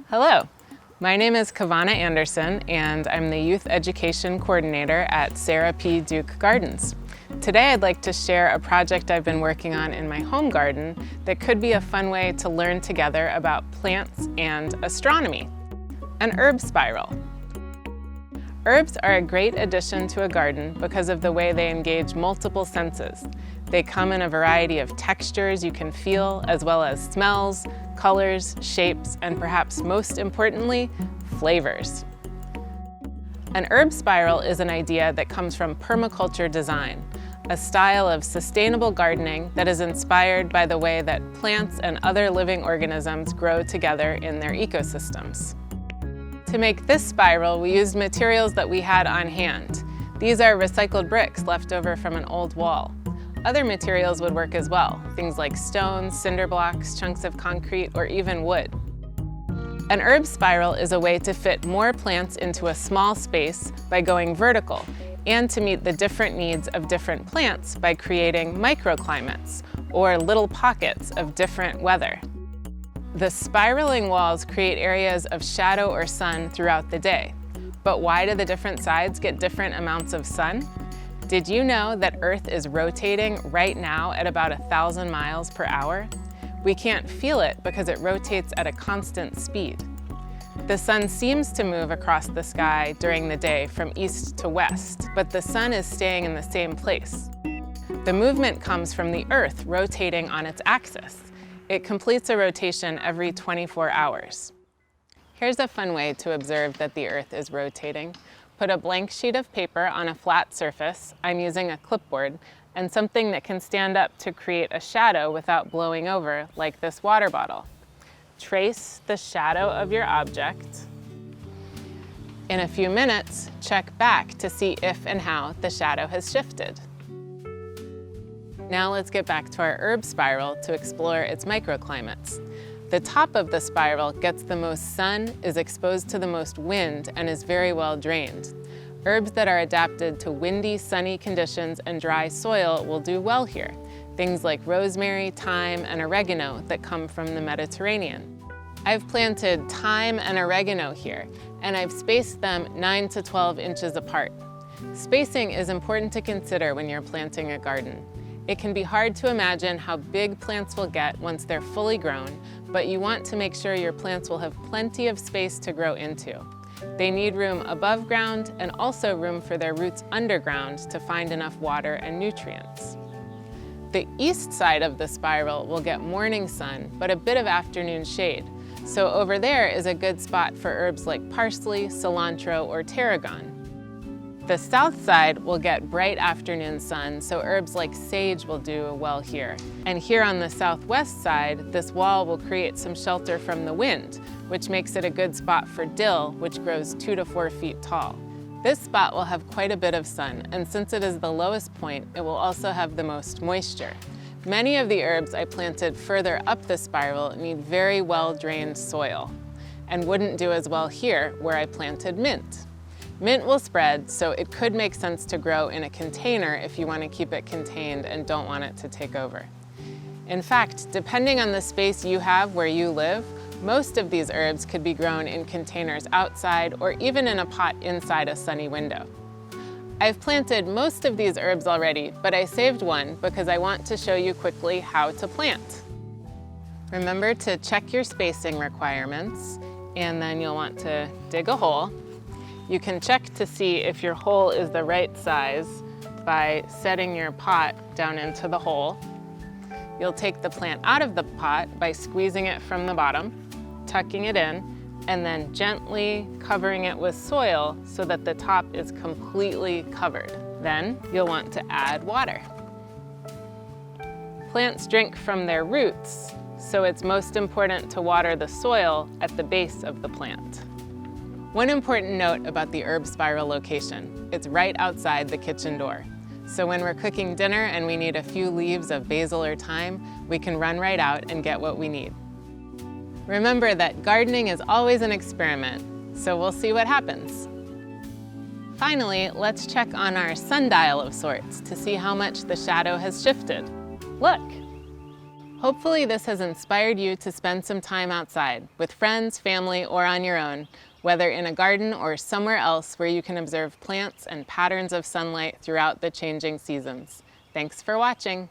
Hello, my name is Kavanah Anderson and I'm the Youth Education Coordinator at Sarah P. Duke Gardens. Today I'd like to share a project I've been working on in my home garden that could be a fun way to learn together about plants and astronomy. An herb spiral. Herbs are a great addition to a garden because of the way they engage multiple senses. They come in a variety of textures you can feel, as well as smells, colors, shapes, and perhaps most importantly, flavors. An herb spiral is an idea that comes from permaculture design, a style of sustainable gardening that is inspired by the way that plants and other living organisms grow together in their ecosystems. To make this spiral, we used materials that we had on hand. These are recycled bricks left over from an old wall. Other materials would work as well, things like stones, cinder blocks, chunks of concrete, or even wood. An herb spiral is a way to fit more plants into a small space by going vertical, and to meet the different needs of different plants by creating microclimates, or little pockets of different weather. The spiraling walls create areas of shadow or sun throughout the day. But why do the different sides get different amounts of sun? Did you know that Earth is rotating right now at about 1,000 miles per hour? We can't feel it because it rotates at a constant speed. The sun seems to move across the sky during the day from east to west, but the sun is staying in the same place. The movement comes from the Earth rotating on its axis. It completes a rotation every 24 hours. Here's a fun way to observe that the Earth is rotating. Put a blank sheet of paper on a flat surface. I'm using a clipboard, and something that can stand up to create a shadow without blowing over, like this water bottle. Trace the shadow of your object. In a few minutes, check back to see if and how the shadow has shifted. Now let's get back to our herb spiral to explore its microclimates. The top of the spiral gets the most sun, is exposed to the most wind, and is very well drained. Herbs that are adapted to windy, sunny conditions and dry soil will do well here. Things like rosemary, thyme, and oregano that come from the Mediterranean. I've planted thyme and oregano here, and I've spaced them 9 to 12 inches apart. Spacing is important to consider when you're planting a garden. It can be hard to imagine how big plants will get once they're fully grown, but you want to make sure your plants will have plenty of space to grow into. They need room above ground and also room for their roots underground to find enough water and nutrients. The east side of the spiral will get morning sun, but a bit of afternoon shade. So over there is a good spot for herbs like parsley, cilantro, or tarragon. The south side will get bright afternoon sun, so herbs like sage will do well here. And here on the southwest side, this wall will create some shelter from the wind, which makes it a good spot for dill, which grows 2 to 4 feet tall. This spot will have quite a bit of sun, and since it is the lowest point, it will also have the most moisture. Many of the herbs I planted further up the spiral need very well-drained soil, and wouldn't do as well here where I planted mint. Mint will spread, so it could make sense to grow in a container if you want to keep it contained and don't want it to take over. In fact, depending on the space you have where you live, most of these herbs could be grown in containers outside or even in a pot inside a sunny window. I've planted most of these herbs already, but I saved one because I want to show you quickly how to plant. Remember to check your spacing requirements, and then you'll want to dig a hole. You can check to see if your hole is the right size by setting your pot down into the hole. You'll take the plant out of the pot by squeezing it from the bottom, tucking it in, and then gently covering it with soil so that the top is completely covered. Then you'll want to add water. Plants drink from their roots, so it's most important to water the soil at the base of the plant. One important note about the herb spiral location: it's right outside the kitchen door. So when we're cooking dinner and we need a few leaves of basil or thyme, we can run right out and get what we need. Remember that gardening is always an experiment, so we'll see what happens. Finally, let's check on our sundial of sorts to see how much the shadow has shifted. Look! Hopefully this has inspired you to spend some time outside, with friends, family, or on your own, whether in a garden or somewhere else where you can observe plants and patterns of sunlight throughout the changing seasons. Thanks for watching.